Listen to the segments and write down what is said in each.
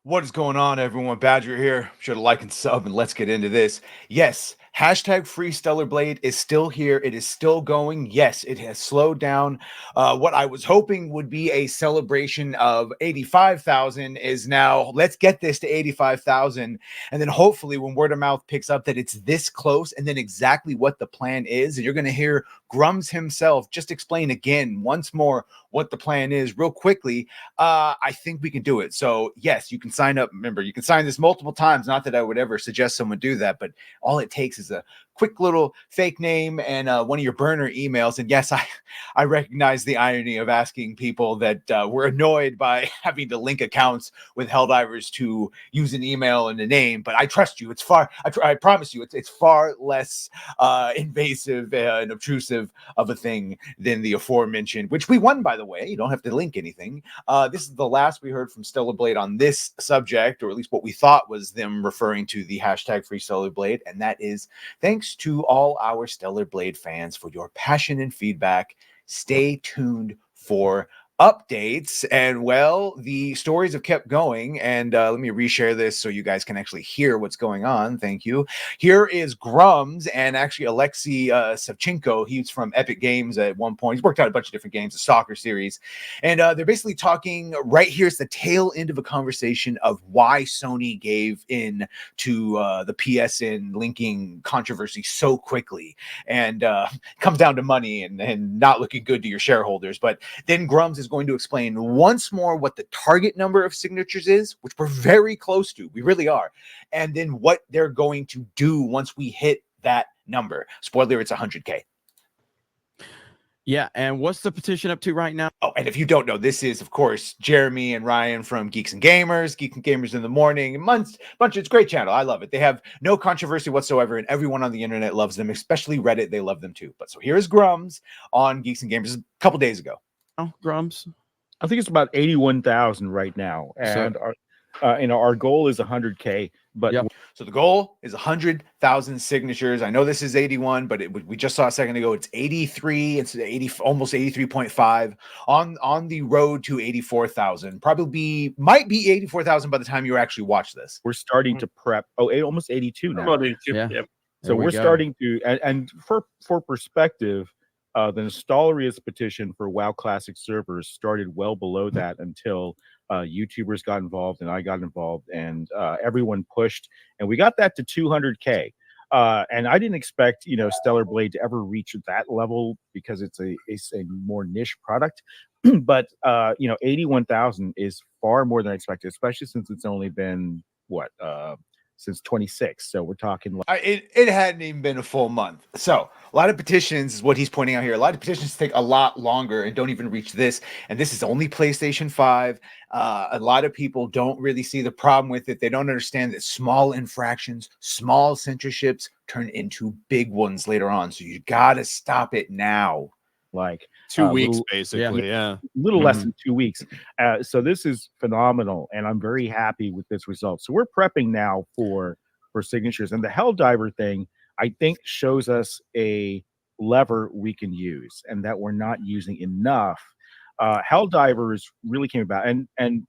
What is going on, everyone? Badger here. Should have liked and sub, and let's get into this. Yes, hashtag Free Stellar Blade is still here. It is still going. Yes, it has slowed down. What I was hoping would be a celebration of 85,000 is now, let's get this to 85,000. And then hopefully when word of mouth picks up that it's this close and then exactly what the plan is, and you're going to hear Grummz himself just explain again once more what the plan is real quickly. I think we can do it. So yes, you can sign up. Remember, you can sign this multiple times. Not that I would ever suggest someone do that, but all it takes is a quick little fake name and one of your burner emails. And yes, I recognize the irony of asking people that were annoyed by having to link accounts with Helldivers to use an email and a name, but I trust you. It's far, I promise you, it's far less invasive and obtrusive of a thing than the aforementioned, which we won, by the way. You don't have to link anything. This is the last we heard from Stellar Blade on this subject, or at least what we thought was them referring to the hashtag Free Stellar Blade, and that is thanks to all our Stellar Blade fans for your passion and feedback. Stay tuned for updates. And well, the stories have kept going, and let me reshare this so you guys can actually hear what's going on. Thank you. Here is Grummz and actually Alexei Savchenko. He's from Epic Games at one point. He's worked out a bunch of different games, a soccer series, and they're basically talking right here's the tail end of a conversation of why Sony gave in to the PSN linking controversy so quickly, and comes down to money and not looking good to your shareholders. But then Grummz is going to explain once more what the target number of signatures is, which we're very close to. We really are. And then what they're going to do once we hit that number. Spoiler, it's 100K. Yeah, and what's the petition up to right now? Oh, and if you don't know, this is, of course, Jeremy and Ryan from Geeks and Gamers, Geeks and Gamers in the Morning. It's a great channel. I love it. They have no controversy whatsoever, and everyone on the internet loves them, especially Reddit. They love them too. But so here's Grummz on Geeks and Gamers a couple days ago. Oh, Grummz. I think it's about 81,000 right now, and our goal is 100K. But yep. So the goal is 100,000 signatures. I know this is 81, but we just saw a second ago. It's 83. It's 80, almost 83.5 on the road to 84,000. Probably might be 84,000 by the time you actually watch this. We're starting to prep. Almost 82 now. About 82. Yeah. Yep. So we're starting to, and for perspective, the Nostalrius petition for WoW Classic servers started well below that until YouTubers got involved and I got involved, and everyone pushed, and we got that to 200K. And I didn't expect, Stellar Blade to ever reach that level because it's a more niche product. But 81,000 is far more than I expected, especially since it's only been since 26. So we're talking it hadn't even been a full month. So a lot of petitions is what he's pointing out here. A lot of petitions take a lot longer and don't even reach this. And this is only PlayStation 5. A lot of people don't really see the problem with it. They don't understand that small infractions, small censorships turn into big ones later on. So you got to stop it now. Like 2 weeks, basically. Yeah. Little less than 2 weeks. So this is phenomenal, and I'm very happy with this result. So we're prepping now for signatures, and the Helldiver thing, I think, shows us a lever we can use, and that we're not using enough. Helldivers really came about, and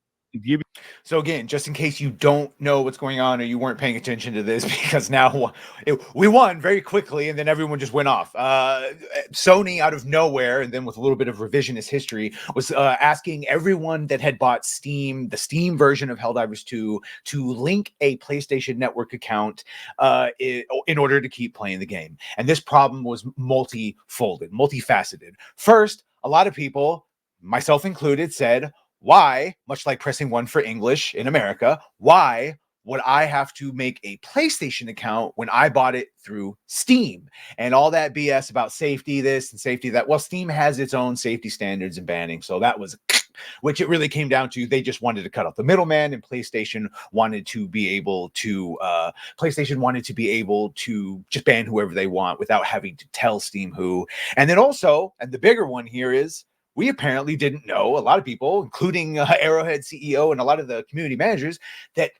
so again, just in case you don't know what's going on or you weren't paying attention to this, because now we won very quickly and then everyone just went off. Sony, out of nowhere, and then with a little bit of revisionist history, was asking everyone that had bought the Steam version of Helldivers 2 to link a PlayStation Network account in order to keep playing the game. And this problem was multifaceted. First, a lot of people, myself included, said, why, much like pressing 1 for English in America, why would I have to make a PlayStation account when I bought it through Steam? And all that BS about safety this and safety that. Well, Steam has its own safety standards and banning. So that was, which it really came down to, they just wanted to cut off the middleman, and PlayStation wanted to be able to just ban whoever they want without having to tell Steam who. And then also, and the bigger one here is, we apparently didn't know, a lot of people, including Arrowhead CEO and a lot of the community managers, that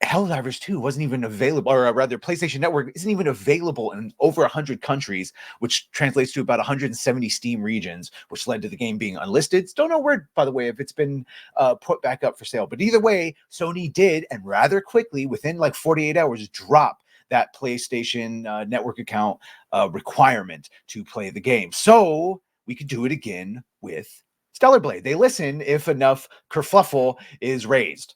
Helldivers 2 wasn't even available, or rather, PlayStation Network isn't even available in over 100 countries, which translates to about 170 Steam regions, which led to the game being unlisted. Still no word, by the way, if it's been put back up for sale. But either way, Sony did, and rather quickly, within like 48 hours, drop that PlayStation Network account requirement to play the game. So we could do it again with Stellar Blade. They listen if enough kerfluffle is raised.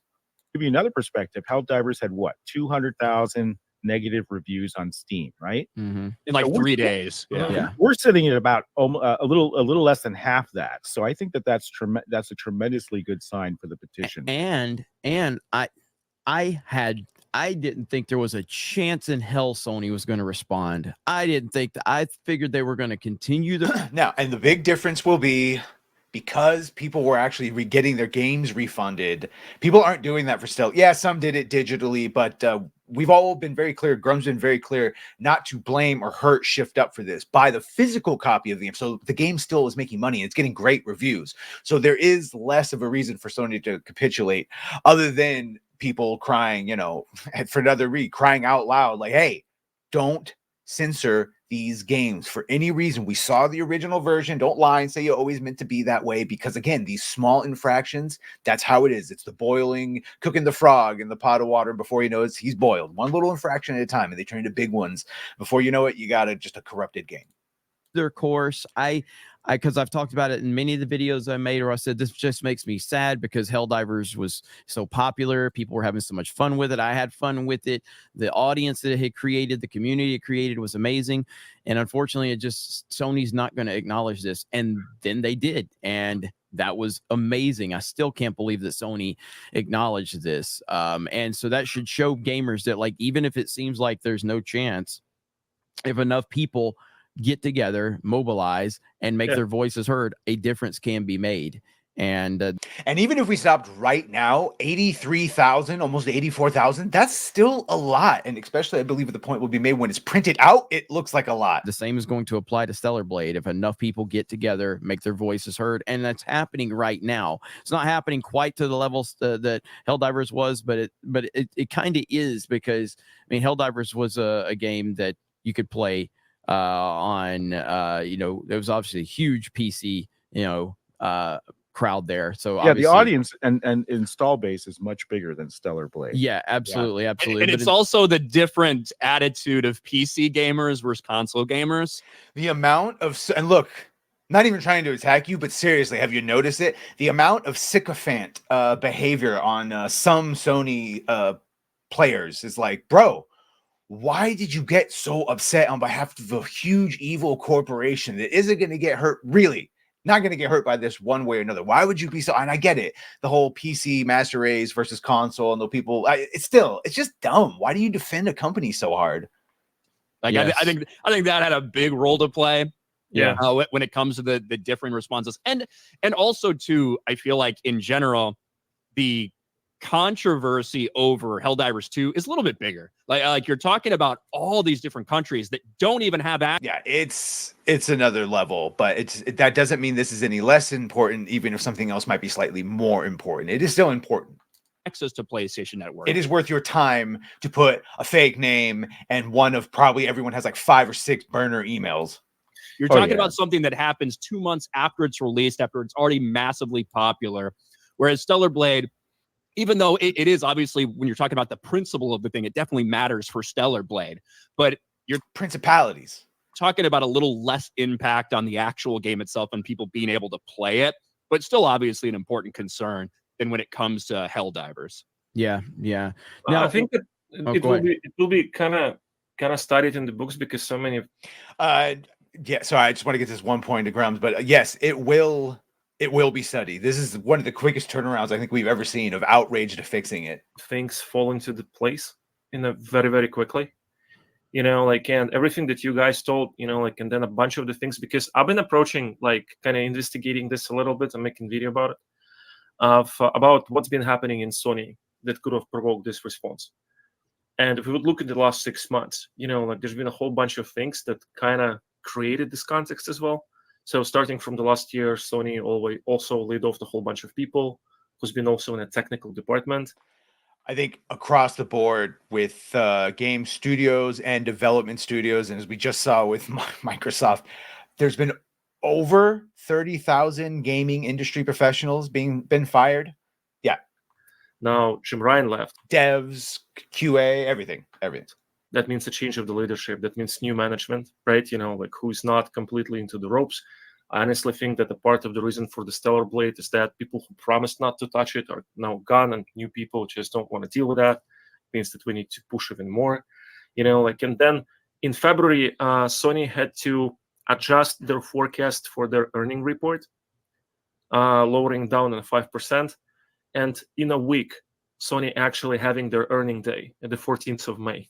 Give you another perspective. Helldivers had what, 200,000 negative reviews on Steam, right? Mm-hmm. In like So 3 days. Yeah. We're sitting at about a little less than half that. So I think that's a tremendously good sign for the petition. And I didn't think there was a chance in hell Sony was going to respond. I didn't think that. I figured they were going to continue the Now, and the big difference will be, because people were actually getting their games refunded, people aren't doing that for Stealth. Yeah, some did it digitally, but we've all been very clear, Grummz been very clear, not to blame or hurt Shift Up for this. Buy the physical copy of the game. So the game still is making money. It's getting great reviews. So there is less of a reason for Sony to capitulate, other than people crying, for another read, crying out loud, like, hey, don't censor these games for any reason. We saw the original version. Don't lie and say you always meant to be that way, because again, these small infractions, that's how it is. It's the boiling, cooking the frog in the pot of water, and before you know it, he's boiled. One little infraction at a time, and they turn into big ones. Before you know it, you got just a corrupted game. their course. Because I've talked about it in many of the videos I made, or I said this just makes me sad because Helldivers was so popular. People were having so much fun with it. I had fun with it. The audience that it had created, the community it created was amazing. And unfortunately, Sony's not going to acknowledge this. And then they did. And that was amazing. I still can't believe that Sony acknowledged this. And so that should show gamers that, like, even if it seems like there's no chance, if enough people get together, mobilize, and make their voices heard, a difference can be made. And even if we stopped right now, 83,000, almost 84,000, that's still a lot. And especially, I believe the point will be made when it's printed out, it looks like a lot. the same is going to apply to Stellar Blade. If enough people get together, make their voices heard, and that's happening right now. It's not happening quite to the levels that Helldivers was, but it kind of is, because I mean, Helldivers was a game that you could play on there was obviously a huge PC crowd there. So yeah, the audience and install base is much bigger than Stellar Blade. Yeah, absolutely. And it's also the different attitude of PC gamers versus console gamers. The amount of, and look, not even trying to attack you, but seriously, have you noticed it? The amount of sycophant behavior on some Sony players is like, bro, why did you get so upset on behalf of a huge evil corporation that isn't going to get hurt? Really, not going to get hurt by this one way or another. Why would you be so? And I get it, the whole PC master race versus console, and the people. It's just dumb. Why do you defend a company so hard? Like, yes. I think that had a big role to play. Yeah, when it comes to the differing responses, and also too, I feel like in general, the controversy over Helldivers 2 is a little bit bigger. Like you're talking about all these different countries that don't even have access. Yeah, it's another level, but that doesn't mean this is any less important, even if something else might be slightly more important. It is still important. Access to PlayStation Network. It is worth your time to put a fake name and one of probably everyone has like 5 or 6 burner emails. You're talking about something that happens 2 months after it's released, after it's already massively popular. Whereas Stellar Blade, even though it is obviously, when you're talking about the principle of the thing, it definitely matters for Stellar Blade. But you're principalities talking about a little less impact on the actual game itself and people being able to play it, but still obviously an important concern than when it comes to Helldivers. Yeah. Now I think that it will be kind of studied in the books because so many. Yeah. Sorry, I just want to get this one point to Grummz, but yes, it will be studied. This is one of the quickest turnarounds I think we've ever seen of outrage to fixing it. Things fall into the place in a very, very quickly. And everything that you guys told, and then a bunch of the things, because I've been approaching, kind of investigating this a little bit and making video about it, about what's been happening in Sony that could have provoked this response. And if we would look at the last 6 months, there's been a whole bunch of things that kind of created this context as well. So starting from the last year, Sony also laid off a whole bunch of people who's been also in a technical department. I think across the board with game studios and development studios, and as we just saw with Microsoft, there's been over 30,000 gaming industry professionals been fired. Yeah. Now Jim Ryan left. Devs, QA, everything. That means a change of the leadership. That means new management, right? Like who's not completely into the ropes. I honestly think that a part of the reason for the Stellar Blade is that people who promised not to touch it are now gone, and new people just don't want to deal with that. It means that we need to push even more, and then in February, Sony had to adjust their forecast for their earning report, lowering down on 5%. And in a week, Sony actually having their earning day at the 14th of May.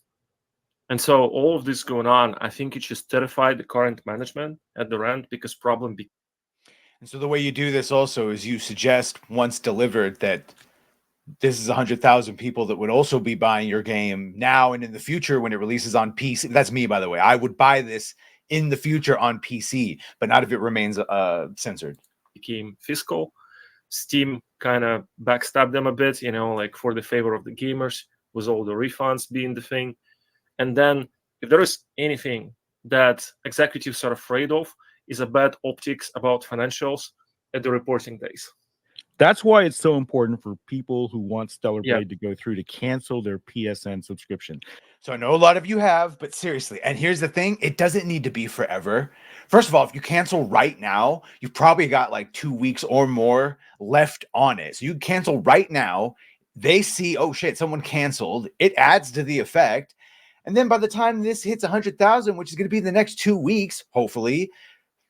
And so all of this going on, I think it just terrified the current management at the end because And so the way you do this also is you suggest once delivered that this is 100,000 people that would also be buying your game now and in the future when it releases on PC. That's me, by the way. I would buy this in the future on PC, but not if it remains censored. Became fiscal. Steam kind of backstabbed them a bit, like for the favor of the gamers, with all the refunds being the thing. And then if there is anything that executives are afraid of, is a bad optics about financials at the reporting days. That's why it's so important for people who want Stellar Blade to go through to cancel their PSN subscription. So I know a lot of you have, but seriously, and here's the thing, it doesn't need to be forever. First of all, if you cancel right now, you've probably got like 2 weeks or more left on it. So you cancel right now, they see, oh shit, someone canceled. It adds to the effect. And then by the time this hits 100,000, which is going to be in the next 2 weeks, hopefully,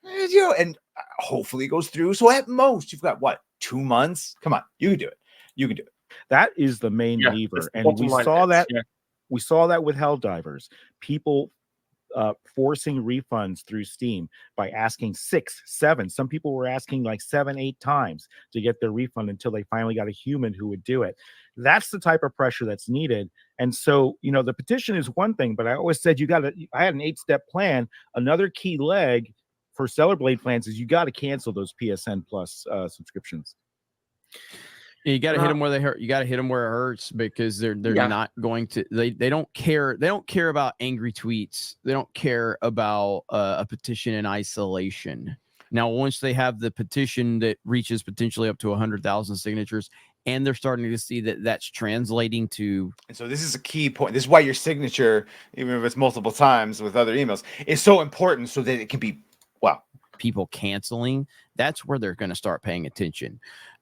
and hopefully goes through. So at most, you've got what, 2 months? Come on, you can do it. You can do it. That is the main lever, and we saw that. We saw that with Helldivers. People forcing refunds through Steam by asking 6, 7. Some people were asking like 7, 8 times to get their refund until they finally got a human who would do it. That's the type of pressure that's needed. And so, the petition is one thing, but I always said I had an 8-step plan. Another key leg for Stellar Blade plans is you got to cancel those PSN Plus subscriptions. Yeah, you got to hit them where they hurt. You got to hit them where it hurts because they're not going to. They don't care. They don't care about angry tweets. They don't care about a petition in isolation. Now, once they have the petition that reaches potentially up to 100,000 signatures, and they're starting to see that that's translating to. And so this is a key point. This is why your signature, even if it's multiple times with other emails, is so important so that it can be, people canceling. That's where they're going to start paying attention.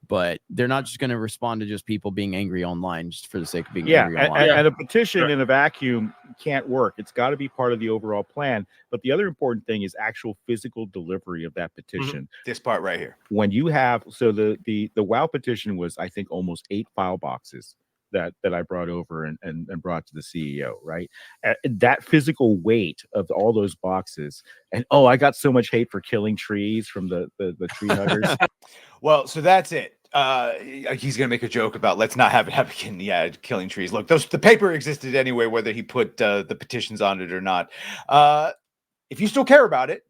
But they're not just going to respond to just people being angry online just for the sake of being angry online. And a petition in a vacuum can't work. It's got to be part of the overall plan. But the other important thing is actual physical delivery of that petition. This part right here. When you have, so the WoW petition was, I think, almost 8 file boxes that I brought over and brought to the CEO, right? That physical weight of all those boxes. And I got so much hate for killing trees from the tree huggers. Well, so that's it. He's gonna make a joke about let's not have it happen. Yeah, killing trees. Look, the paper existed anyway, whether he put the petitions on it or not. If you still care about it,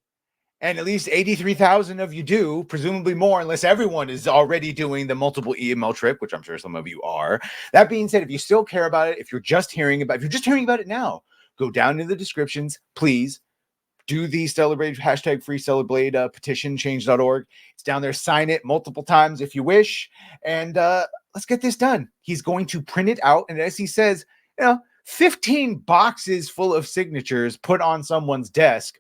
and at least 83,000 of you do, presumably more, unless everyone is already doing the multiple email trip, which I'm sure some of you are. That being said, if you still care about it, if you're just hearing about it now, go down in the descriptions, please. Do the Stellar Blade #free Stellar Blade petition, change.org. It's down there. Sign it multiple times if you wish. And let's get this done. He's going to print it out. And as he says, 15 boxes full of signatures put on someone's desk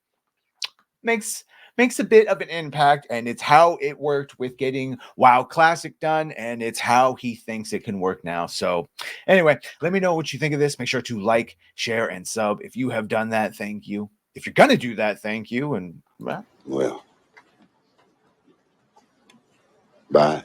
makes a bit of an impact. And it's how it worked with getting WoW Classic done. And it's how he thinks it can work now. So anyway, let me know what you think of this. Make sure to like, share, and sub. If you have done that, thank you. If you're going to do that, thank you. And well, bye.